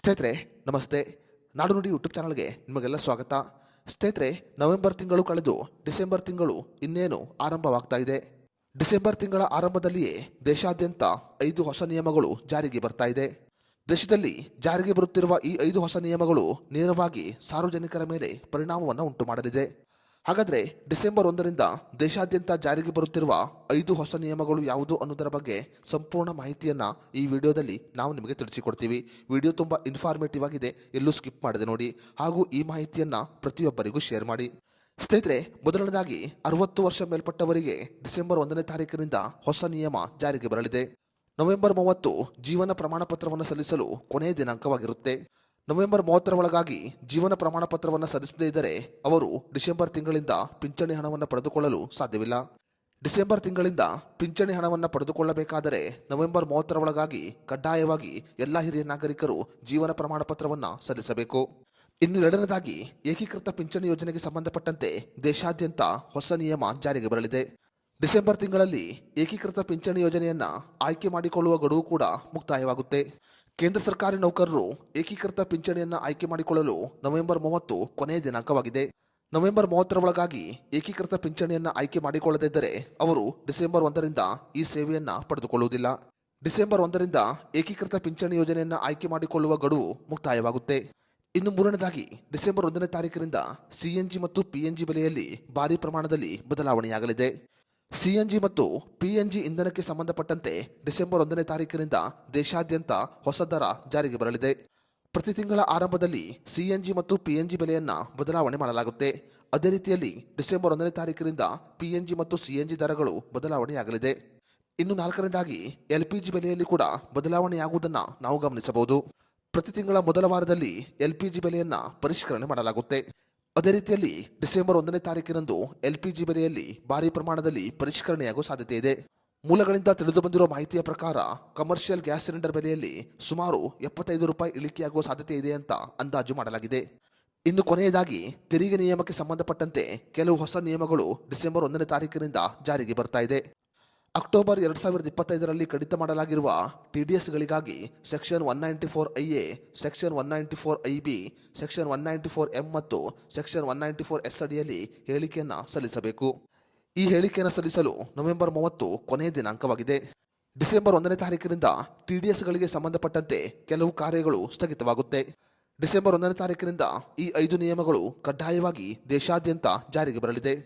ಸ್ನೇಹಿತರೆ ನಮಸ್ತೆ. ನಾಡು ನುಡಿ ಯೂಟ್ಯೂಬ್ ಚಾನಲ್ಗೆ ನಿಮಗೆಲ್ಲ ಸ್ವಾಗತ. ಸ್ನೇಹಿತರೆ, ನವೆಂಬರ್ ತಿಂಗಳು ಕಳೆದು ಡಿಸೆಂಬರ್ ತಿಂಗಳು ಇನ್ನೇನು ಆರಂಭವಾಗ್ತಾ ಇದೆ. ಡಿಸೆಂಬರ್ ತಿಂಗಳ ಆರಂಭದಲ್ಲಿಯೇ ದೇಶಾದ್ಯಂತ 5 ಹೊಸ ನಿಯಮಗಳು ಜಾರಿಗೆ ಬರ್ತಾ ಇದೆ. ದೇಶದಲ್ಲಿ ಜಾರಿಗೆ ಬರುತ್ತಿರುವ ಈ 5 ಹೊಸ ನಿಯಮಗಳು ನೇರವಾಗಿ ಸಾರ್ವಜನಿಕರ ಮೇಲೆ ಪರಿಣಾಮವನ್ನು ಉಂಟು ಮಾಡಲಿದೆ. ಹಾಗಾದರೆ ಡಿಸೆಂಬರ್ 1ರಿಂದ ದೇಶಾದ್ಯಂತ ಜಾರಿಗೆ ಬರುತ್ತಿರುವ 5 ಹೊಸ ನಿಯಮಗಳು ಯಾವುದು ಅನ್ನೋದರ ಬಗ್ಗೆ ಸಂಪೂರ್ಣ ಮಾಹಿತಿಯನ್ನು ಈ ವಿಡಿಯೋದಲ್ಲಿ ನಾವು ನಿಮಗೆ ತಿಳಿಸಿಕೊಡ್ತೀವಿ. ವಿಡಿಯೋ ತುಂಬ ಇನ್ಫಾರ್ಮೇಟಿವ್ ಆಗಿದೆ, ಎಲ್ಲೂ ಸ್ಕಿಪ್ ಮಾಡದೆ ನೋಡಿ, ಹಾಗೂ ಈ ಮಾಹಿತಿಯನ್ನು ಪ್ರತಿಯೊಬ್ಬರಿಗೂ ಶೇರ್ ಮಾಡಿ. ಸ್ನೇಹಿತರೆ, ಮೊದಲನೇದಾಗಿ 60 ವರ್ಷ ಮೇಲ್ಪಟ್ಟವರಿಗೆ ಡಿಸೆಂಬರ್ 1ನೇ ತಾರೀಕಿನಿಂದ ಹೊಸ ನಿಯಮ ಜಾರಿಗೆ ಬರಲಿದೆ. ನವೆಂಬರ್ 30 ಜೀವನ ಪ್ರಮಾಣ ಪತ್ರವನ್ನು ಸಲ್ಲಿಸಲು ಕೊನೆಯ ದಿನಾಂಕವಾಗಿರುತ್ತೆ. ನವೆಂಬರ್ 30ರ ಒಳಗಾಗಿ ಜೀವನ ಪ್ರಮಾಣ ಪತ್ರವನ್ನು ಸಲ್ಲಿಸದೇ ಇದ್ದರೆ ಅವರು ಡಿಸೆಂಬರ್ ತಿಂಗಳಿಂದ ಪಿಂಚಣಿ ಹಣವನ್ನು ಪಡೆದುಕೊಳ್ಳಲು ಸಾಧ್ಯವಿಲ್ಲ. ಡಿಸೆಂಬರ್ ತಿಂಗಳಿಂದ ಪಿಂಚಣಿ ಹಣವನ್ನು ಪಡೆದುಕೊಳ್ಳಬೇಕಾದರೆ ನವೆಂಬರ್ 30ರ ಒಳಗಾಗಿ ಕಡ್ಡಾಯವಾಗಿ ಎಲ್ಲ ಹಿರಿಯ ನಾಗರಿಕರು ಜೀವನ ಪ್ರಮಾಣ ಪತ್ರವನ್ನು ಸಲ್ಲಿಸಬೇಕು. ಇನ್ನು ಎರಡನೇದಾಗಿ ಏಕೀಕೃತ ಪಿಂಚಣಿ ಯೋಜನೆಗೆ ಸಂಬಂಧಪಟ್ಟಂತೆ ದೇಶಾದ್ಯಂತ ಹೊಸ ನಿಯಮ ಜಾರಿಗೆ ಬರಲಿದೆ. ಡಿಸೆಂಬರ್ ತಿಂಗಳಲ್ಲಿ ಏಕೀಕೃತ ಪಿಂಚಣಿ ಯೋಜನೆಯನ್ನು ಆಯ್ಕೆ ಮಾಡಿಕೊಳ್ಳುವ ಗಡುವು ಕೂಡ ಮುಕ್ತಾಯವಾಗುತ್ತೆ. ಕೇಂದ್ರ ಸರ್ಕಾರಿ ನೌಕರರು ಏಕೀಕೃತ ಪಿಂಚಣಿಯನ್ನು ಆಯ್ಕೆ ಮಾಡಿಕೊಳ್ಳಲು ನವೆಂಬರ್ 30 ಕೊನೆಯ ದಿನಾಂಕವಾಗಿದೆ. ನವೆಂಬರ್ 30ರ ಒಳಗಾಗಿ ಏಕೀಕೃತ ಪಿಂಚಣಿಯನ್ನು ಆಯ್ಕೆ ಮಾಡಿಕೊಳ್ಳದಿದ್ದರೆ ಅವರು ಡಿಸೆಂಬರ್ 1ರಿಂದ ಈ ಸೇವೆಯನ್ನು ಪಡೆದುಕೊಳ್ಳುವುದಿಲ್ಲ. ಡಿಸೆಂಬರ್ 1ರಿಂದ ಏಕೀಕೃತ ಪಿಂಚಣಿ ಯೋಜನೆಯನ್ನು ಆಯ್ಕೆ ಮಾಡಿಕೊಳ್ಳುವ ಗಡುವು ಮುಕ್ತಾಯವಾಗುತ್ತೆ. ಇನ್ನು ಮೂರನೇದಾಗಿ ಡಿಸೆಂಬರ್ 1ನೇ ತಾರೀಕಿನಿಂದ ಸಿಎನ್ಜಿ ಮತ್ತು ಪಿಎನ್ಜಿ ಬೆಲೆಯಲ್ಲಿ ಭಾರಿ ಪ್ರಮಾಣದಲ್ಲಿ ಬದಲಾವಣೆಯಾಗಲಿದೆ. ಸಿಎನ್ಜಿ ಮತ್ತು ಪಿಎನ್ಜಿ ಇಂಧನಕ್ಕೆ ಸಂಬಂಧಪಟ್ಟಂತೆ ಡಿಸೆಂಬರ್ 1ನೇ ತಾರೀಕಿನಿಂದ ದೇಶಾದ್ಯಂತ ಹೊಸ ದರ ಜಾರಿಗೆ ಬರಲಿದೆ. ಪ್ರತಿ ತಿಂಗಳ ಆರಂಭದಲ್ಲಿ ಸಿಎನ್ಜಿ ಮತ್ತು ಪಿಎನ್ಜಿ ಬೆಲೆಯನ್ನು ಬದಲಾವಣೆ ಮಾಡಲಾಗುತ್ತೆ. ಅದೇ ರೀತಿಯಲ್ಲಿ ಡಿಸೆಂಬರ್ 1ನೇ ತಾರೀಕಿನಿಂದ ಪಿಎನ್ಜಿ ಮತ್ತು ಸಿಎನ್ಜಿ ದರಗಳು ಬದಲಾವಣೆಯಾಗಲಿದೆ. ಇನ್ನು ನಾಲ್ಕನೇದಾಗಿ ಎಲ್ಪಿಜಿ ಬೆಲೆಯಲ್ಲಿ ಕೂಡ ಬದಲಾವಣೆಯಾಗುವುದನ್ನು ನಾವು ಗಮನಿಸಬಹುದು. ಪ್ರತಿ ತಿಂಗಳ ಮೊದಲ ವಾರದಲ್ಲಿ ಎಲ್ಪಿಜಿ ಬೆಲೆಯನ್ನು ಪರಿಷ್ಕರಣೆ ಮಾಡಲಾಗುತ್ತೆ. ಅದೇ ರೀತಿಯಲ್ಲಿ ಡಿಸೆಂಬರ್ 1ನೇ ತಾರೀಕಿನಂದು ಎಲ್ಪಿಜಿ ಬೆಲೆಯಲ್ಲಿ ಭಾರಿ ಪ್ರಮಾಣದಲ್ಲಿ ಪರಿಷ್ಕರಣೆಯಾಗುವ ಸಾಧ್ಯತೆ ಇದೆ. ಮೂಲಗಳಿಂದ ತಿಳಿದು ಬಂದಿರುವ ಮಾಹಿತಿಯ ಪ್ರಕಾರ ಕಮರ್ಷಿಯಲ್ ಗ್ಯಾಸ್ ಸಿಲಿಂಡರ್ ಬೆಲೆಯಲ್ಲಿ ಸುಮಾರು 75 ರೂಪಾಯಿ ಇಳಿಕೆಯಾಗುವ ಸಾಧ್ಯತೆ ಇದೆ ಅಂತ ಅಂದಾಜು ಮಾಡಲಾಗಿದೆ. ಇನ್ನು ಕೊನೆಯದಾಗಿ ತೆರಿಗೆ ನಿಯಮಕ್ಕೆ ಸಂಬಂಧಪಟ್ಟಂತೆ ಕೆಲವು ಹೊಸ ನಿಯಮಗಳು ಡಿಸೆಂಬರ್ 1ನೇ ತಾರೀಕಿನಿಂದ ಜಾರಿಗೆ ಬರ್ತಾ ಇದೆ. ಅಕ್ಟೋಬರ್ 2025ರಲ್ಲಿ ಕಡಿತ ಮಾಡಲಾಗಿರುವ ಟಿಡಿಎಸ್ಗಳಿಗಾಗಿ section 194IA, section 194IB, section 194M ಮತ್ತು ಸೆಕ್ಷನ್ 194S ಅಡಿಯಲ್ಲಿ ಹೇಳಿಕೆಯನ್ನು ಸಲ್ಲಿಸಬೇಕು. ಈ ಹೇಳಿಕೆಯನ್ನು ಸಲ್ಲಿಸಲು ನವೆಂಬರ್ 30 ಕೊನೆಯ ದಿನಾಂಕವಾಗಿದೆ. ಡಿಸೆಂಬರ್ 1ನೇ ತಾರೀಕಿನಿಂದ ಟಿಡಿಎಸ್ಗಳಿಗೆ ಸಂಬಂಧಪಟ್ಟಂತೆ ಕೆಲವು ಕಾರ್ಯಗಳು ಸ್ಥಗಿತವಾಗುತ್ತೆ. ಡಿಸೆಂಬರ್ 1ನೇ ತಾರೀಕಿನಿಂದ ಈ 5 ನಿಯಮಗಳು ಕಡ್ಡಾಯವಾಗಿ ದೇಶಾದ್ಯಂತ ಜಾರಿಗೆ ಬರಲಿದೆ.